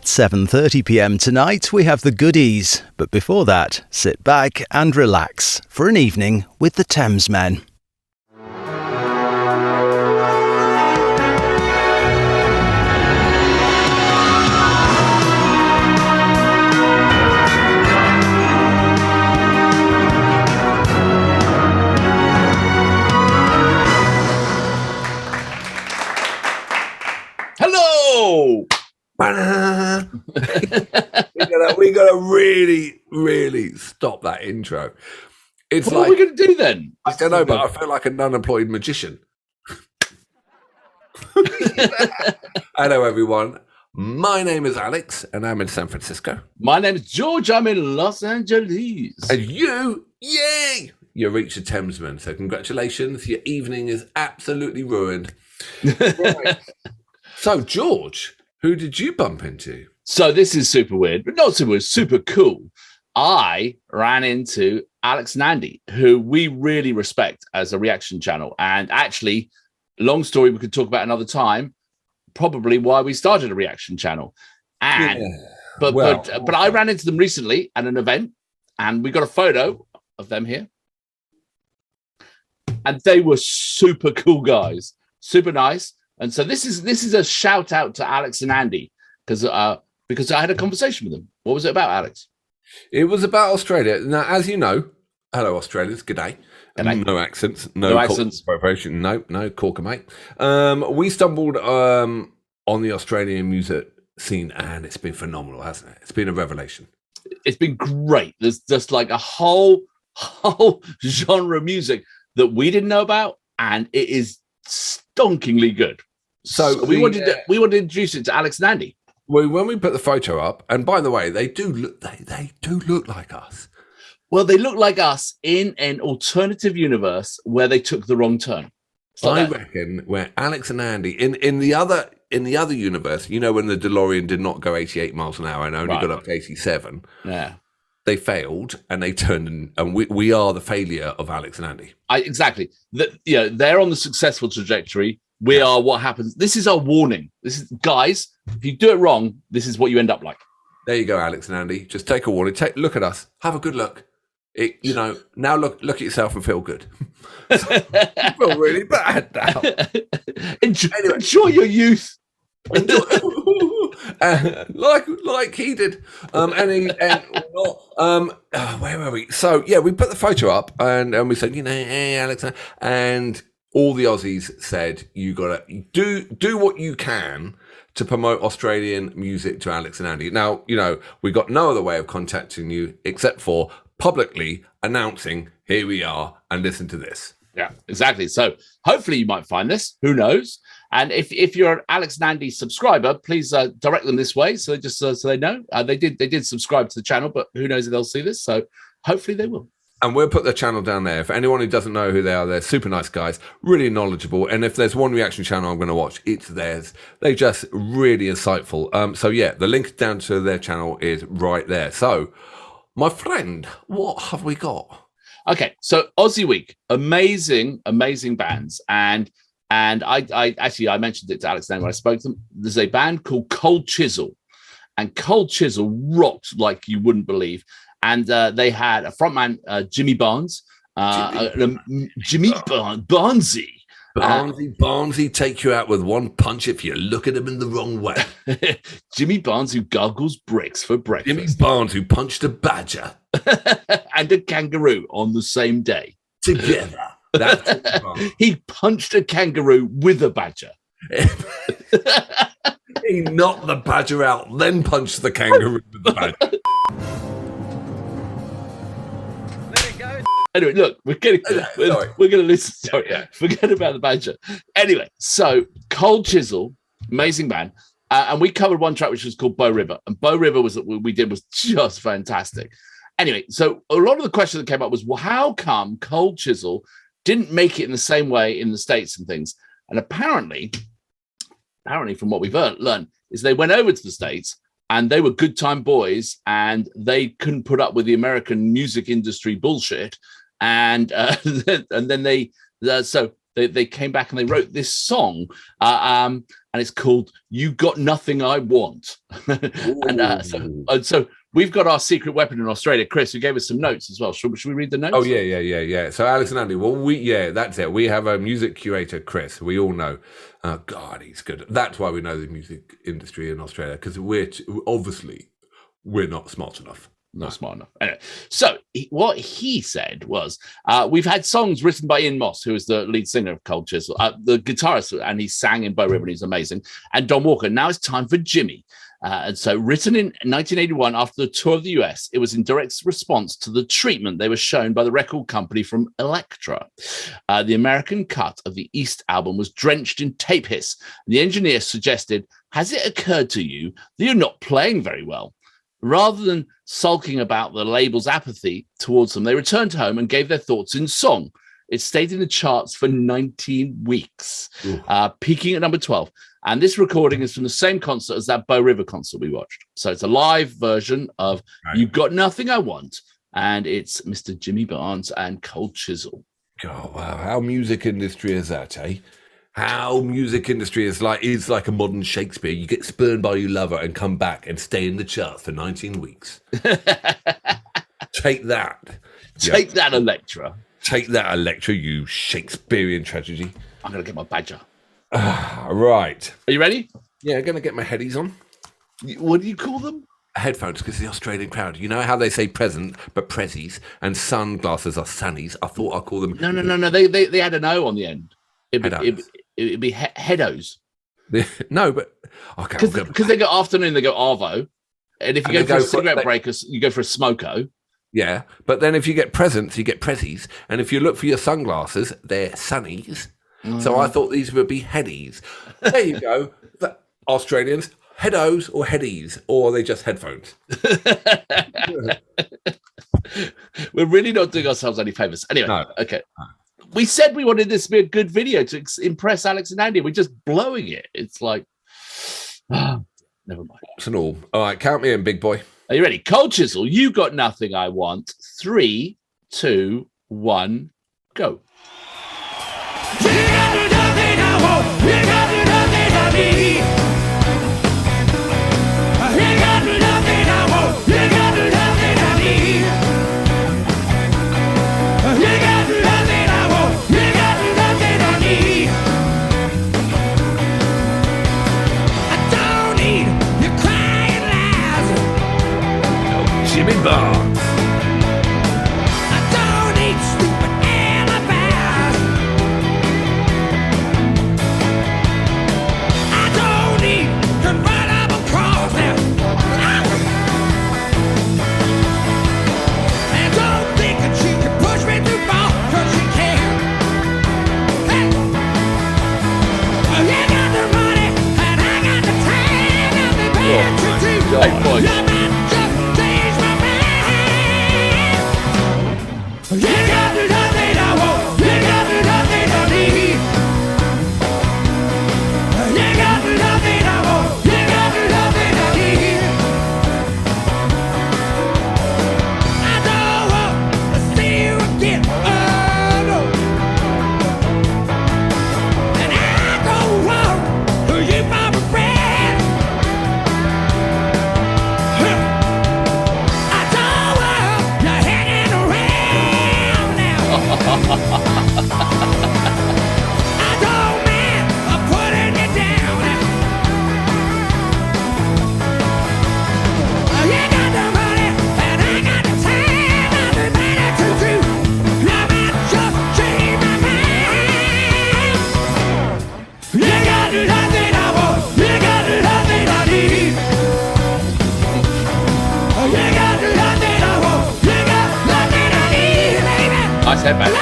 At 7:30 p.m. tonight, we have the goodies. But before that, sit back and relax for an evening with the Thamesmen. Hello! we gotta really stop that intro. It's what are we going to do then? I don't know, but I feel like an unemployed magician. Hello, everyone. My name is Alex, and I'm in San Francisco. My name is George. I'm in Los Angeles. And you reached the Thamesmen. So congratulations. Your evening is absolutely ruined. Right. So, George, who did you bump into? So this is super weird, but not super weird, super cool. I ran into Alex and Andy, who we really respect as a reaction channel. And actually, long story we could talk about another time, probably why we started a reaction channel. And but I ran into them recently at an event, and we got a photo of them here. And they were super cool guys, super nice. And so this is a shout out to Alex and Andy because I had a conversation with them. What was it about, Alex? It was about Australia. Now, as you know, hello Australians, good day. No accents, no accents. No corker, mate. We stumbled on the Australian music scene, and it's been phenomenal, hasn't it? It's been a revelation. It's been great. There's just like a whole genre of music that we didn't know about, and it is stonkingly good. So we wanted to introduce it to Alex and Andy. Well, when we put the photo up, and by the way, they do look like us. Well, they look like us in an alternative universe where they took the wrong turn. I reckon where Alex and Andy in the other universe, you know, when the DeLorean did not go 88 miles an hour and only got up to 87. Yeah. They failed and they turned and we are the failure of Alex and Andy. Exactly. They're on the successful trajectory. We are what happens. This is our warning. This is, guys, if you do it wrong, this is what you end up like. There you go, Alex and Andy. Just take a warning. Look at us. Have a good look. Now look at yourself and feel good. I feel really bad now. Enjoy your youth. Like he did. Where were we? So we put the photo up and we said, hey, Alex, and all the Aussies said, you gotta do what you can to promote Australian music to Alex and Andy. Now, we got no other way of contacting you except for publicly announcing, here we are, and listen to this. Yeah, exactly. So hopefully you might find this. Who knows? And if you're an Alex and Andy subscriber, please direct them this way, so so they know. They did subscribe to the channel, but who knows if they'll see this? So hopefully they will. And we'll put their channel down there. For anyone who doesn't know who they are, they're super nice guys, really knowledgeable. And if there's one reaction channel I'm going to watch, it's theirs. They're just really insightful. The link down to their channel is right there. So, my friend, what have we got? Okay, so Aussie Week, amazing bands, and I mentioned it to Alex when I spoke to them. There's a band called Cold Chisel, and Cold Chisel rocked like you wouldn't believe. And they had a frontman, Jimmy Barnes, Jimmy Barnesy. Barnesy, take you out with one punch if you look at him in the wrong way. Jimmy Barnes, who gargles bricks for breakfast. Jimmy Barnes, who punched a badger. And a kangaroo on the same day. Together. He punched a kangaroo with a badger. He knocked the badger out, then punched the kangaroo with the badger. Anyway, look, we're going to listen. Sorry, forget about the badger. Anyway, so Cold Chisel, amazing band, and we covered one track which was called Bow River, and Bow River was just fantastic. Anyway, so a lot of the question that came up was, well, how come Cold Chisel didn't make it in the same way in the States and things? And apparently from what we've learned, is they went over to the States and they were good time boys and they couldn't put up with the American music industry bullshit. And then they they came back and they wrote this song, and it's called "You Got Nothing I Want." So we've got our secret weapon in Australia, Chris, who gave us some notes as well. Should we read the notes? Oh, yeah. So Alex and Andy, that's it. We have a music curator, Chris. We all know. God, he's good. That's why we know the music industry in Australia, because we're not smart enough. Not smart enough. Anyway, so what he said was, we've had songs written by Ian Moss, who is the lead singer of Cold Chisel, the guitarist, and he sang in Bow River, and he's amazing, and Don Walker. Now it's time for Jimmy. And so written in 1981 after the tour of the US, it was in direct response to the treatment they were shown by the record company from Elektra. The American cut of the East album was drenched in tape hiss. The engineer suggested, has it occurred to you that you're not playing very well? Rather than sulking about the label's apathy towards them, they returned home and gave their thoughts in song. It stayed in the charts for 19 weeks, peaking at number 12. And this recording is from the same concert as that Bow River concert we watched. So it's a live version of You Got Nothing I Want. And it's Mr. Jimmy Barnes and Cold Chisel. God, wow. How music industry is that, eh? How music industry is like a modern Shakespeare. You get spurned by your lover and come back and stay in the charts for 19 weeks. Take that. Take that, Elektra. Take that, Elektra, you Shakespearean tragedy. I'm going to get my badger. Right. Are you ready? Yeah, I'm going to get my headies on. What do you call them? Headphones, because the Australian crowd. You know how they say present, but prezzies, and sunglasses are sunnies? I thought I'd call them... No. They had an O on the end. It'd be heados. No, but... Okay. Because they go afternoon, they go arvo. And if you go for a cigarette break, you go for a smoko. Yeah, but then if you get presents, you get prezzies. And if you look for your sunglasses, they're sunnies. So I thought these would be headies. There you go. Australians, heados or headies, or are they just headphones? We're really not doing ourselves any favors. Anyway, No. Okay. We said we wanted this to be a good video to impress Alex and Andy. We're just blowing it. It's like, never mind. It's an all right, count me in, big boy. Are you ready? Cold Chisel, You Got Nothing I Want. 3, 2, 1, go. You got nothing I want. You got nothing I need. You got nothing I want. You got nothing I need. You got nothing I want. You got nothing I need. I don't need your crying lies. Jimmy Barnes. I don't need stupid alibis. I don't need convertible cars now. And don't think that she can push me too far, 'cause she can. Hey, you got the money and I got the time. Nothing better to do. Hey, boy. You might just change my mind. You got nothing I want. You got nothing I need. You got nothing I want. You got nothing I need. I don't want to see you again. Oh no. And I don't want you for a friend. I don't want you hanging around now. I don't mind putting you down. You got the money and I got the time. Nothing better to do. You might just change my mind. You got nothing I want. You got nothing I need. You got nothing I want. You got nothing I need, baby. Nice headband.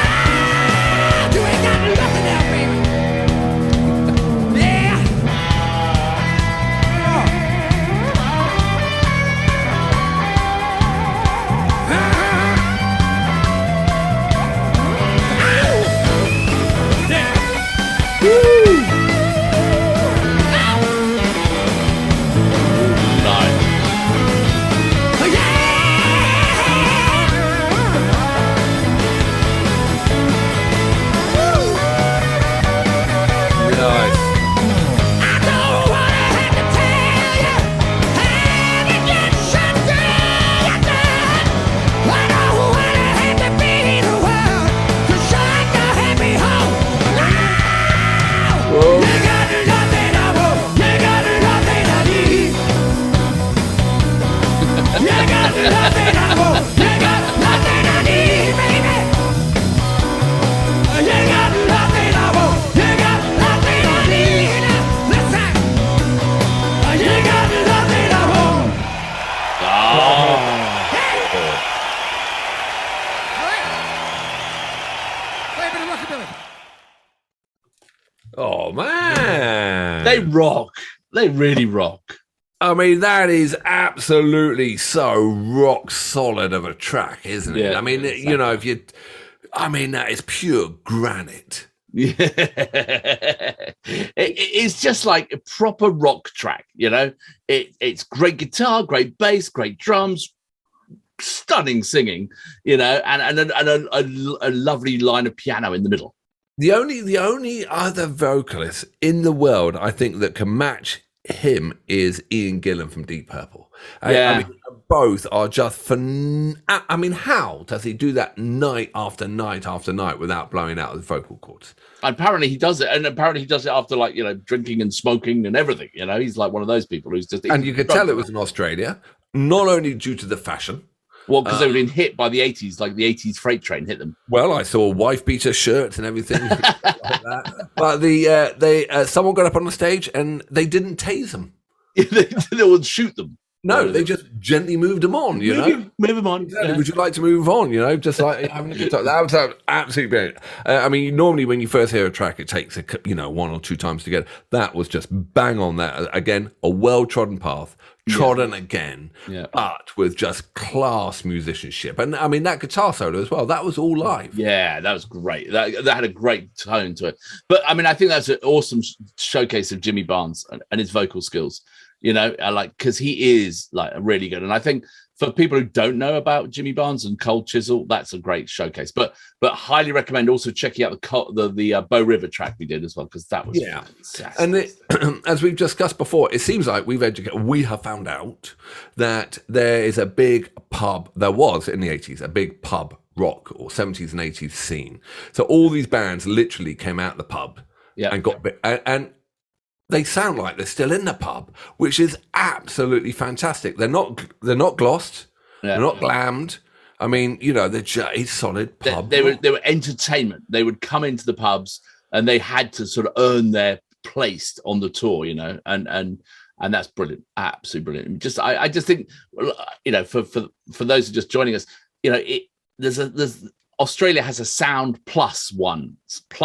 You ain't got nothing else, baby. Yeah. Nice. Oh man, They rock. They really rock. I mean, that is absolutely so rock solid of a track, isn't it? Yeah, I mean, exactly. you know, that is pure granite. Yeah. It's just like a proper rock track, you know. It's great guitar, great bass, great drums, stunning singing, you know, and a lovely line of piano in the middle. The only other vocalist in the world I think that can match him is Ian Gillan from Deep Purple. Yeah. I mean, both are just I mean, how does he do that night after night after night without blowing out the vocal cords? Apparently he does it, and apparently he does it after, like, you know, drinking and smoking and everything. You know, he's like one of those people who's just. And you could tell it was in Australia, not only due to the fashion. Well, because they've been hit by the 80s, like the 80s freight train hit them. Well, I saw wife beater shirts and everything like that. But someone got up on the stage and they didn't tase them. They would shoot them. No, they just gently moved them on, you know? Move them on. Exactly. Yeah. Would you like to move on, you know? Just like having a good time. That was absolutely brilliant. I mean, normally when you first hear a track, it takes, 1 or 2 times to get. That was just bang on that. Again, a well-trodden path, trodden again, but with just class musicianship. And I mean, that guitar solo as well, that was all live. Yeah, that was great. That had a great tone to it. But I mean, I think that's an awesome showcase of Jimmy Barnes and his vocal skills. You know, because he is like really good. And I think for people who don't know about Jimmy Barnes and Cold Chisel, that's a great showcase. But highly recommend also checking out the Bow River track we did as well, because that was fantastic. And as we've discussed before, it seems like we have found out that there is a big pub. There was in the 80s a big pub rock or 70s and 80s scene. So all these bands literally came out of the pub and got and they sound like they're still in the pub, which is absolutely fantastic. They're not glossed, they're not glammed. I mean, you know, they're just a solid pub. They were entertainment. They would come into the pubs and they had to sort of earn their place on the tour, you know, and that's brilliant, absolutely brilliant. I just think, you know, for those who are just joining us, you know, there's Australia has a sound plus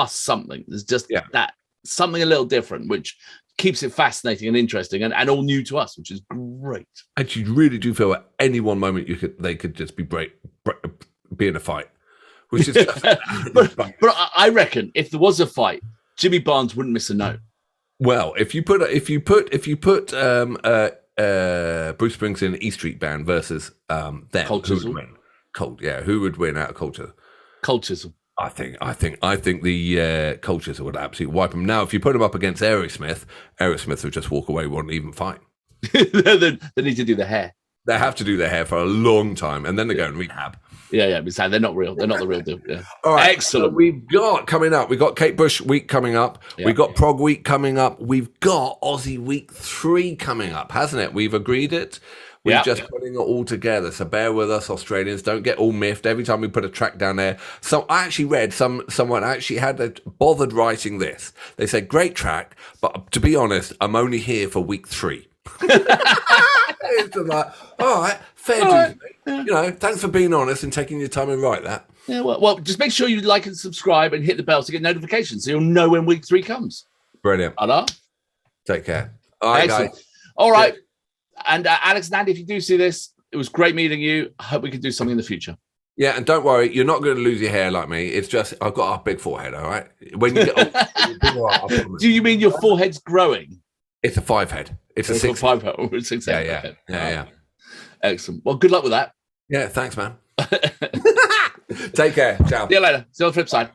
something. There's just that. Something a little different, which keeps it fascinating and interesting and all new to us, which is great. And you really do feel at any one moment they could just be in a fight, which is. but I reckon if there was a fight, Jimmy Barnes wouldn't miss a note. Well, if you put Bruce Springsteen E Street Band versus them, Cold who Chisel. would win? Who would win out of Cold Chisel? Cold Chisel. I think the Cold Chisel would absolutely wipe him. Now, if you put him up against Aerosmith would just walk away, wouldn't even fight. They need to do the hair. They have to do their hair for a long time, and then they go and rehab. Yeah, besides, they're not real. They're not the real deal. Yeah. All right, excellent. So we've got Kate Bush week coming up. Yeah. We've got Prog week coming up. We've got Aussie week 3 coming up, hasn't it? We've agreed it. We're just putting it all together. So bear with us, Australians. Don't get all miffed every time we put a track down there. So I actually read someone actually had bothered writing this. They said, great track, but to be honest, I'm only here for week 3. It's like, all right, fair dues, mate. You know, thanks for being honest and taking your time and write that. Yeah, well, just make sure you like and subscribe and hit the bell to get notifications so you'll know when week 3 comes. Brilliant. Hello? Take care. All right, excellent. guys. All right. And Alex and Andy, if you do see this, it was great meeting you. I hope we can do something in the future. Yeah, and don't worry, you're not going to lose your hair like me. It's just I've got a big forehead, all right? When you get old, do you mean your forehead's growing? It's a 5 head. It's a 6 5 head. 6 head. Yeah. Yeah. Excellent. Well, good luck with that. Yeah, thanks, man. Take care. Ciao. See you later. See you on the flip side.